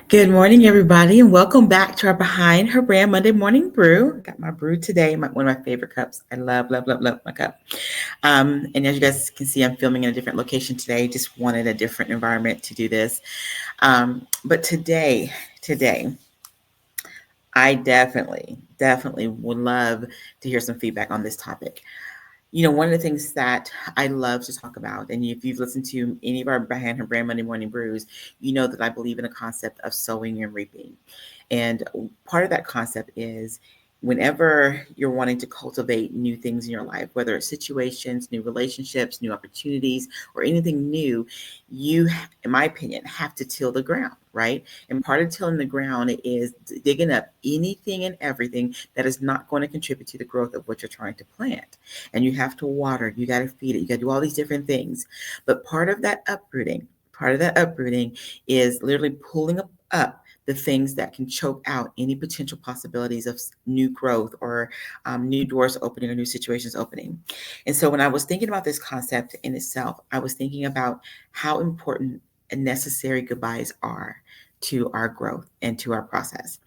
Good morning, everybody, and welcome back to our Behind Her Brand Monday Morning Brew. I got my brew today, one of my favorite cups. I love, love, love, love my cup. And as you guys can see, I'm filming in a different location today. Just wanted a different environment to do this. But today, I definitely would love to hear some feedback on this topic. One of the things that I love to talk about, and if you've listened to any of our Behind Her Brand Monday Morning Brews, you know that I believe in a concept of sowing and reaping. And part of that concept is whenever you're wanting to cultivate new things in your life, whether it's situations, new relationships, new opportunities, or anything new, you, in my opinion, have to till the ground, right? And part of tilling the ground is digging up anything and everything that is not going to contribute to the growth of what you're trying to plant. And you have to water, you got to feed it, you got to do all these different things. But part of that uprooting is literally pulling up the things that can choke out any potential possibilities of new growth or new doors opening or new situations opening. And so when I was thinking about this concept in itself, I was thinking about how important and necessary goodbyes are to our growth and to our process.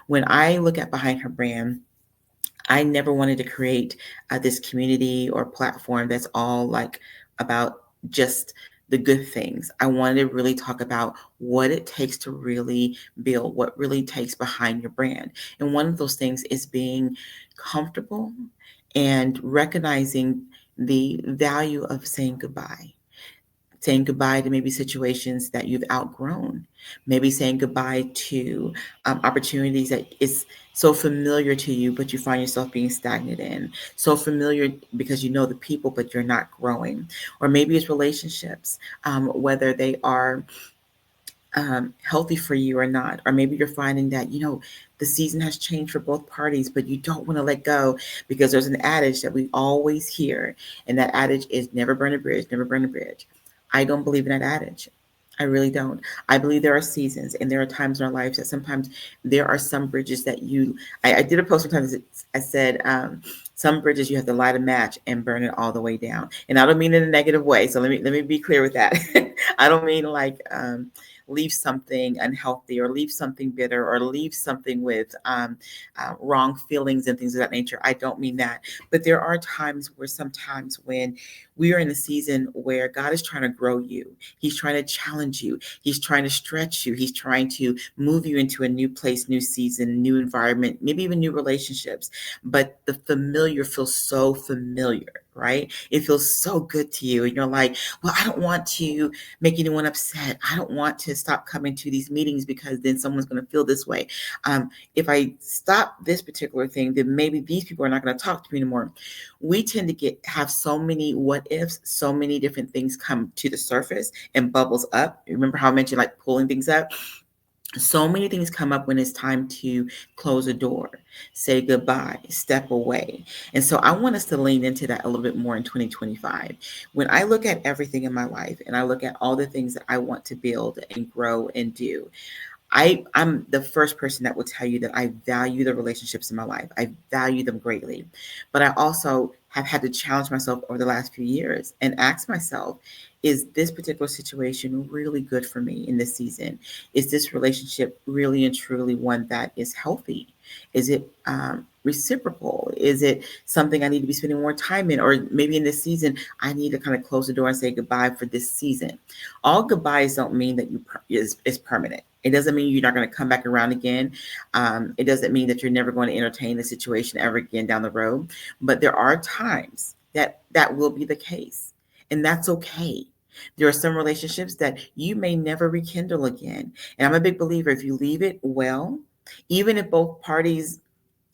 When I look at Behind Her Brand, I never wanted to create this community or platform that's all like about just the good things. I wanted to really talk about what it takes to really build, what really takes behind your brand. And one of those things is being comfortable and recognizing the value of saying goodbye to maybe situations that you've outgrown, maybe saying goodbye to opportunities that is so familiar to you, but you find yourself being stagnant in, so familiar because you know the people, but you're not growing. Or maybe it's relationships, whether they are healthy for you or not. Or maybe you're finding that, the season has changed for both parties, but you don't want to let go because there's an adage that we always hear. And that adage is never burn a bridge, never burn a bridge. I don't believe in that adage. I really don't. I believe there are seasons and there are times in our lives that sometimes there are some bridges that I did a post sometimes. I said, some bridges you have to light a match and burn it all the way down. And I don't mean in a negative way. So let me be clear with that. I don't mean like, leave something unhealthy or leave something bitter or leave something with wrong feelings and things of that nature. I don't mean that. But there are times where sometimes when we are in a season where God is trying to grow you, He's trying to challenge you, He's trying to stretch you, He's trying to move you into a new place, new season, new environment, maybe even new relationships. But the familiar feels so familiar, right? It feels so good to you. And you're like, well, I don't want to make anyone upset. I don't want to stop coming to these meetings because then someone's going to feel this way. If I stop this particular thing, then maybe these people are not going to talk to me anymore. We tend to have so many what ifs, so many different things come to the surface and bubbles up. Remember how I mentioned like pulling things up? So many things come up when it's time to close a door, say goodbye, step away. And so I want us to lean into that a little bit more in 2025. When I look at everything in my life and I look at all the things that I want to build and grow and do, I'm the first person that will tell you that I value the relationships in my life. I value them greatly. But I also have had to challenge myself over the last few years and ask myself, is this particular situation really good for me in this season? Is this relationship really and truly one that is healthy? Is it reciprocal? Is it something I need to be spending more time in? Or maybe in this season, I need to kind of close the door and say goodbye for this season. All goodbyes don't mean that is permanent. It doesn't mean you're not going to come back around again. It doesn't mean that you're never going to entertain the situation ever again down the road. But there are times that will be the case, and that's okay. There are some relationships that you may never rekindle again. And I'm a big believer if you leave it well, even if both parties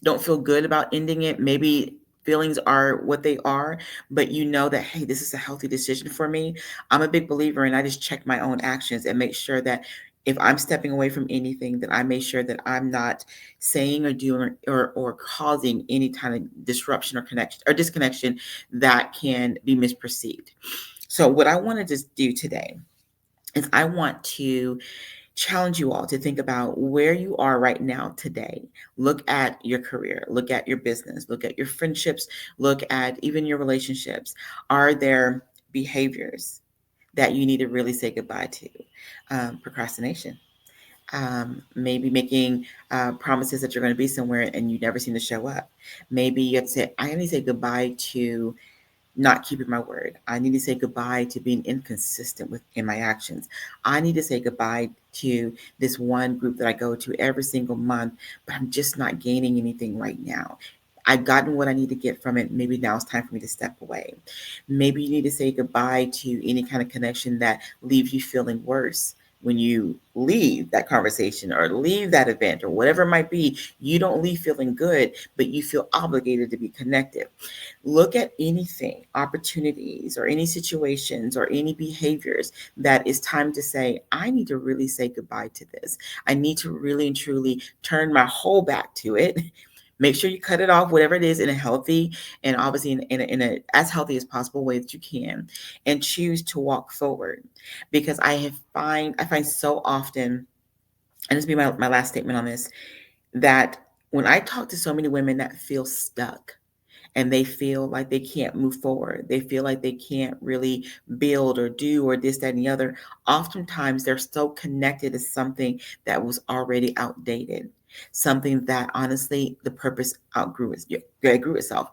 don't feel good about ending it, maybe feelings are what they are, but you know that, hey, this is a healthy decision for me. I'm a big believer, and I just check my own actions and make sure that if I'm stepping away from anything, that I make sure that I'm not saying or doing or causing any kind of disruption or connection or disconnection that can be misperceived. So what I wanted to do today is I want to challenge you all to think about where you are right now today. Look at your career, look at your business, look at your friendships, look at even your relationships. Are there behaviors that you need to really say goodbye to? Procrastination. Maybe making promises that you're going to be somewhere and you never seem to show up. Maybe you have to say, I need to say goodbye to not keeping my word. I need to say goodbye to being inconsistent in my actions. I need to say goodbye to this one group that I go to every single month, but I'm just not gaining anything right now. I've gotten what I need to get from it. Maybe now it's time for me to step away. Maybe you need to say goodbye to any kind of connection that leaves you feeling worse when you leave that conversation or leave that event or whatever it might be. You don't leave feeling good, but you feel obligated to be connected. Look at anything, opportunities, or any situations or any behaviors that is time to say, I need to really say goodbye to this. I need to really and truly turn my whole back to it. Make sure you cut it off, whatever it is, in a healthy and obviously in a as healthy as possible way that you can, and choose to walk forward. Because I find so often, and this will be my last statement on this, that when I talk to so many women that feel stuck, and they feel like they can't move forward. They feel like they can't really build or do or this, that, and the other. Oftentimes, they're so connected to something that was already outdated, something that honestly the purpose grew itself.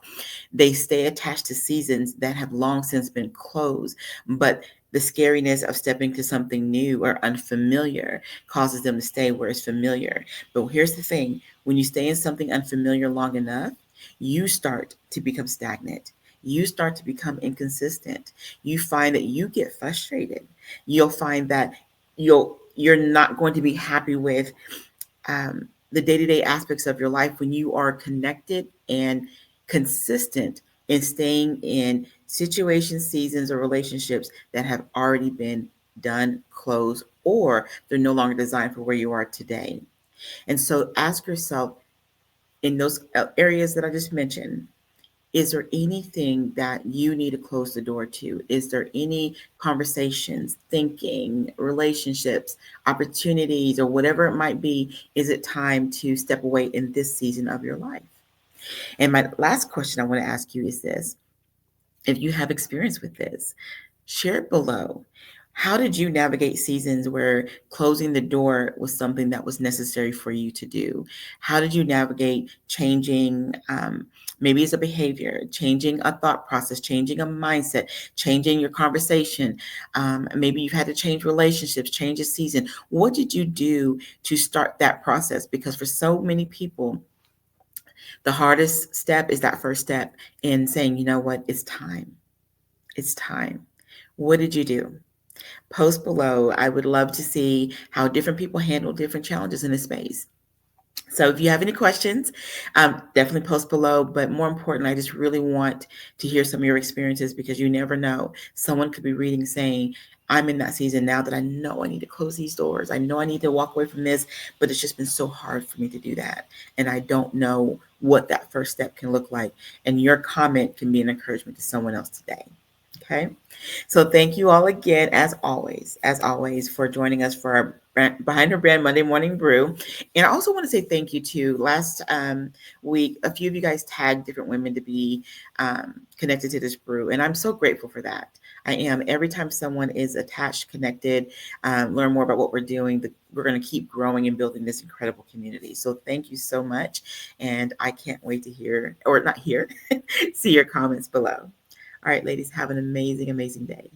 They stay attached to seasons that have long since been closed, but the scariness of stepping to something new or unfamiliar causes them to stay where it's familiar. But here's the thing, when you stay in something unfamiliar long enough, you start to become stagnant. You start to become inconsistent. You find that you get frustrated. You'll find that you're not going to be happy with the day-to-day aspects of your life when you are connected and consistent in staying in situations, seasons, or relationships that have already been done, closed, or they're no longer designed for where you are today. And so ask yourself, in those areas that I just mentioned, is there anything that you need to close the door to? Is there any conversations, thinking, relationships, opportunities, or whatever it might be? Is it time to step away in this season of your life? And my last question I want to ask you is this: if you have experience with this, share it below. How did you navigate seasons where closing the door was something that was necessary for you to do? How did you navigate changing, maybe it's a behavior, changing a thought process, changing a mindset, changing your conversation? Maybe you've had to change relationships, change a season. What did you do to start that process? Because for so many people, the hardest step is that first step in saying, you know what, it's time. It's time. What did you do? Post below. I would love to see how different people handle different challenges in this space. So if you have any questions, definitely post below. But more important, I just really want to hear some of your experiences, because you never know. Someone could be reading saying, I'm in that season now that I know I need to close these doors. I know I need to walk away from this, but it's just been so hard for me to do that. And I don't know what that first step can look like. And your comment can be an encouragement to someone else today. Okay. So thank you all again, as always, for joining us for our Behind Her Brand Monday Morning Brew. And I also want to say thank you to last week, a few of you guys tagged different women to be connected to this brew. And I'm so grateful for that. I am. Every time someone is attached, connected, learn more about what we're doing, we're going to keep growing and building this incredible community. So thank you so much. And I can't wait to hear, or not hear, see your comments below. All right, ladies, have an amazing, amazing day.